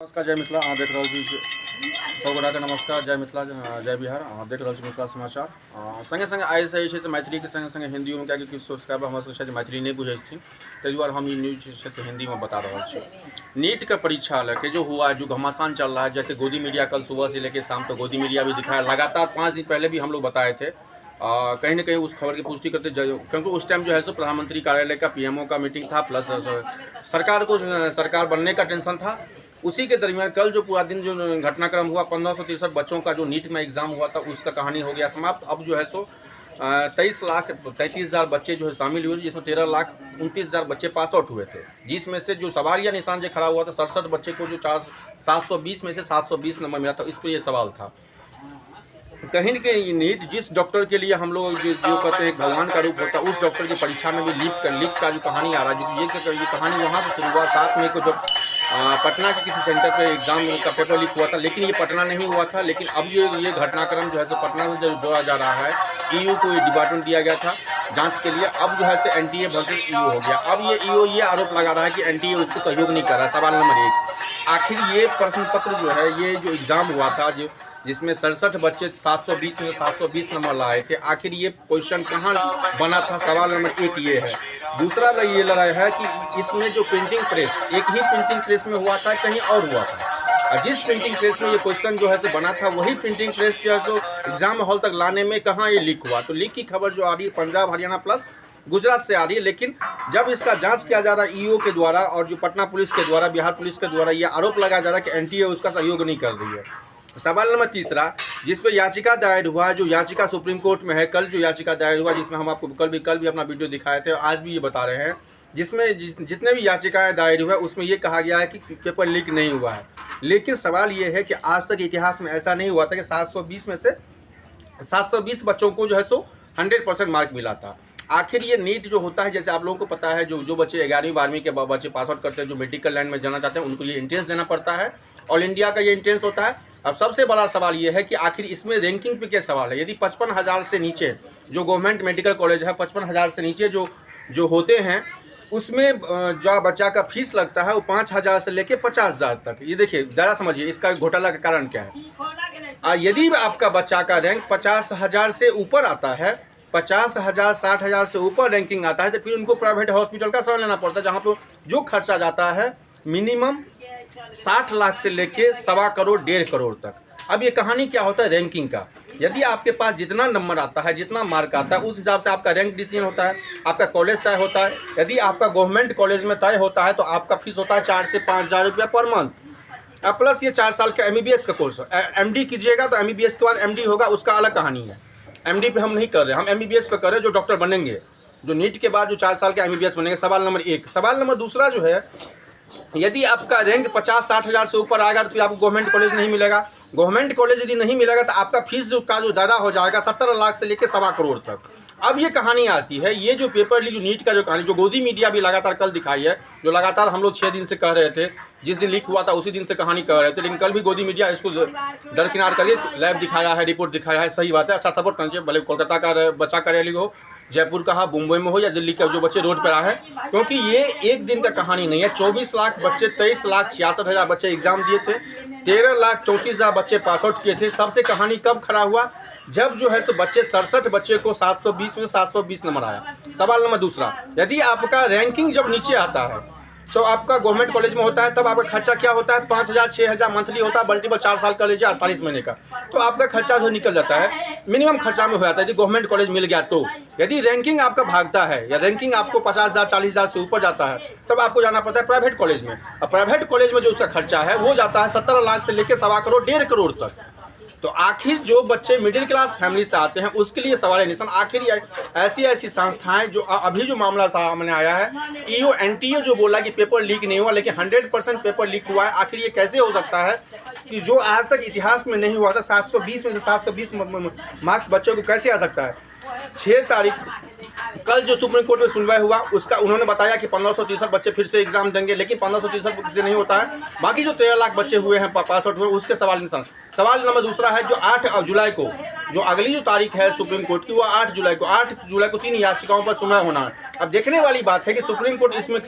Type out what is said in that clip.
नमस्कार, जय मिथिला। अहाँ देख रहल छी सब गोटा के नमस्कार, जय मिथिला, जय बिहार। अहाँ देख रहल छी मिथिला समाचार। संगे संगे आइ से जे छै से मैथिली के संगे संगे हिंदियो में कियाकि किछु सब्सक्राइबर हमर सबके शायद मैथिली नहीं बुझै छथिन, ताहि दुआरे हम ये न्यूज जे से हिंदी में बता रहल छी। नीट का परीक्षा लेके जो हुआ, जो घमासान चल रहा है, जैसे गोदी मीडिया कल सुबह से लेकर शाम तक गोदी मीडिया भी दिखाया, लगातार 5 दिन पहले भी हम लोग बताए थे। कहीं ना कहीं उस खबर की पुष्टि करते, क्योंकि उस टाइम जो है सो प्रधानमंत्री कार्यालय का पीएमओ का मीटिंग था, प्लस सरकार बनने का टेंशन था। उसी के दरमियान कल जो पूरा दिन जो घटनाक्रम हुआ, 1563 बच्चों का जो नीट में एग्ज़ाम हुआ था, उसका कहानी हो गया समाप्त। अब जो है सो 23,33,000 बच्चे जो है शामिल हुए, जिसमें 13,29,000 बच्चे पास आउट हुए थे, जिसमें से जो सवालिया निशान जो खड़ा हुआ था 67 बच्चे को जो 720 में से 720 नंबर मिला था। इस पर यह सवाल था कहीं न कहीं नीट जिस डॉक्टर के लिए हम लोग जो कहते हैं भगवान का रूप होता है, उस डॉक्टर की परीक्षा में भी लीक का जो कहानी आ रहा है, ये कहानी वहाँ से शुरू हुआ। 7 मई को जब पटना के किसी सेंटर पे एग्जाम का पेपर लीक हुआ था, लेकिन ये पटना नहीं हुआ था। लेकिन अब ये घटनाक्रम जो है सो पटना से जो जोड़ा जा रहा है, ईओ को ये डिपार्टमेंट दिया गया था जांच के लिए। अब जो है सो एनटीए वर्सेस ईओ हो गया। अब ये ईओ ये आरोप लगा रहा है कि एनटीए उसको सहयोग नहीं कर रहा है। सवाल नंबर 1, आखिर ये प्रश्न पत्र जो है, ये जो एग्ज़ाम हुआ था, जिसमें 67 बच्चे 720 में 720 नंबर लाए थे, आखिर ये पोजीशन कहाँ बना था? सवाल नंबर 1 ये है। दूसरा ये लड़ाई है कि इसमें जो प्रिंटिंग प्रेस, एक ही प्रिंटिंग प्रेस में हुआ था, कहीं और हुआ था, और जिस प्रिंटिंग प्रेस में ये क्वेश्चन जो है से बना था, वही प्रिंटिंग प्रेस जो है सो एग्जाम हॉल तक लाने में कहाँ ये लीक हुआ। तो लीक की खबर जो आ रही है पंजाब, हरियाणा प्लस गुजरात से आ रही है। लेकिन जब इसका जांच किया जा रहा है ईओ के द्वारा और जो पटना पुलिस के द्वारा, बिहार पुलिस के द्वारा, ये आरोप लगाया जा रहा है कि एनटीए उसका सहयोग नहीं कर रही है। सवाल नंबर 3, जिस पे याचिका दायर हुआ, जो याचिका सुप्रीम कोर्ट में है, कल जो याचिका दायर हुआ, जिसमें हम आपको कल भी अपना वीडियो दिखाए थे, आज भी ये बता रहे हैं, जिसमें जितने भी याचिकाएं दायर हुआ, उसमें ये कहा गया है कि पेपर लीक नहीं हुआ है। लेकिन सवाल ये है कि आज तक इतिहास में ऐसा नहीं हुआ था कि 720 में से 720 बच्चों को जो है सो 100% मार्क मिला था। आखिर ये नीट जो होता है, जैसे आप लोगों को पता है, जो बच्चे 11वीं 12वीं के बच्चे पास आउट करते हैं, जो मेडिकल लाइन में जाना चाहते हैं, उनको ये एंट्रेंस देना पड़ता है। ऑल इंडिया का ये एंट्रेंस होता है। अब सबसे बड़ा सवाल ये है कि आखिर इसमें रैंकिंग पे क्या सवाल है। यदि 55,000 से नीचे जो गवर्नमेंट मेडिकल कॉलेज है, 55,000 से नीचे जो होते हैं, उसमें जो बच्चा का फीस लगता है वो 5,000 से लेके 50,000 तक। ये देखिए, ज़रा समझिए इसका घोटाला का कारण क्या है। यदि आपका बच्चा का रैंक 50,000 से ऊपर आता है, 50,000 60,000 से ऊपर रैंकिंग आता है, तो फिर उनको प्राइवेट हॉस्पिटल का सहारा लेना पड़ता है, जहाँ पर जो खर्चा जाता है मिनिमम 60 लाख से लेके 1.25 करोड़ 1.5 करोड़ तक। अब ये कहानी क्या होता है रैंकिंग का। यदि आपके पास जितना नंबर आता है, जितना मार्क आता है, उस हिसाब से आपका रैंक डिसीजन होता है, आपका कॉलेज तय होता है। यदि आपका गवर्नमेंट कॉलेज में तय होता है तो आपका फीस होता है 4 से 5,000 रुपया पर मंथ। अब प्लस ये 4 साल का एमबीबीएस का कोर्स है। एमडी कीजिएगा तो एमबीबीएस के बाद एमडी होगा, उसका अलग कहानी है। एमडी पे हम नहीं कर रहे, हम एमबीबीएस पे कर रहे हैं, जो डॉक्टर बनेंगे, जो नीट के बाद जो 4 साल का एमबीबीएस बनेंगे। सवाल नंबर 1। सवाल नंबर 2 जो है, यदि आपका रैंक 50-60 हज़ार से ऊपर आएगा तो फिर आपको गवर्नमेंट कॉलेज नहीं मिलेगा। गवर्नमेंट कॉलेज यदि नहीं मिलेगा तो आपका फीस का जो दायरा हो जाएगा 17 लाख से लेकर 1.25 करोड़ तक। अब ये कहानी आती है, ये जो पेपर लीक, जो नीट का जो कहानी, जो गोदी मीडिया भी लगातार कल दिखाई है, जो लगातार हम लोग 6 दिन से कह रहे थे, जिस दिन लीक हुआ था उसी दिन से कहानी कह रहे थे, लेकिन कल भी गोदी मीडिया इसको दरकिनार करिए, लैब दिखाया है, रिपोर्ट दिखाया है, सही बात है, अच्छा सपोर्ट करना चाहिए, भले कोलकाता का बच्चा का रैली हो, जयपुर का, मुंबई में हो, या दिल्ली का जो बच्चे रोड पर आए हैं, क्योंकि ये एक दिन का कहानी नहीं है। 24 लाख बच्चे, 23,66,000 बच्चे एग्जाम दिए थे, 13,34,000 बच्चे पास आउट किए थे। सबसे कहानी कब खड़ा हुआ? जब जो है सो बच्चे 67 बच्चे को 720 में 720 नंबर आया। सवाल नंबर 2, यदि आपका रैंकिंग जब नीचे आता है तो आपका गवर्नमेंट कॉलेज में होता है, तब आपका खर्चा क्या होता है? 5,000 6,000 मंथली होता है, मल्टीपल 4 साल का लीजिए 48 महीने का, तो आपका खर्चा जो निकल जाता है, मिनिमम खर्चा में हो जाता है यदि गवर्नमेंट कॉलेज मिल गया तो। यदि रैंकिंग आपका भागता है या रैंकिंग आपको 50,000 40,000 से ऊपर जाता है, तब आपको जाना पड़ता है प्राइवेट कॉलेज में। और प्राइवेट कॉलेज में जो उसका खर्चा है वो जाता है 17 लाख से लेकर 1.25 करोड़ 1.5 करोड़ तक। तो आखिर जो बच्चे मिडिल क्लास फैमिली से आते हैं उसके लिए सवाल है निशान। आखिर ऐसी संस्थाएं जो अभी जो मामला सामने आया है, ईओ एनटीए जो बोला कि पेपर लीक नहीं हुआ, लेकिन 100% पेपर लीक हुआ है। आखिर ये कैसे हो सकता है कि जो आज तक इतिहास में नहीं हुआ था, 720 में से 720 मार्क्स बच्चों को कैसे आ सकता है? 6 तारीख कल जो सुप्रीम कोर्ट में सुनवाई हुआ, उसका उन्होंने बताया कि 1563 बच्चे फिर से एग्जाम देंगे, लेकिन 1563 से नहीं होता है। बाकी जो 13 लाख बच्चे हुए हैं पास आउट हुए, उसके सवाल निशान। सवाल नंबर 2 है, जो 8 जुलाई को जो अगली जो तारीख है सुप्रीम कोर्ट की, वो 8 जुलाई को 3 याचिकाओं पर सुनवाई होना है। अब देखने वाली बात है कि सुप्रीम कोर्ट इसमें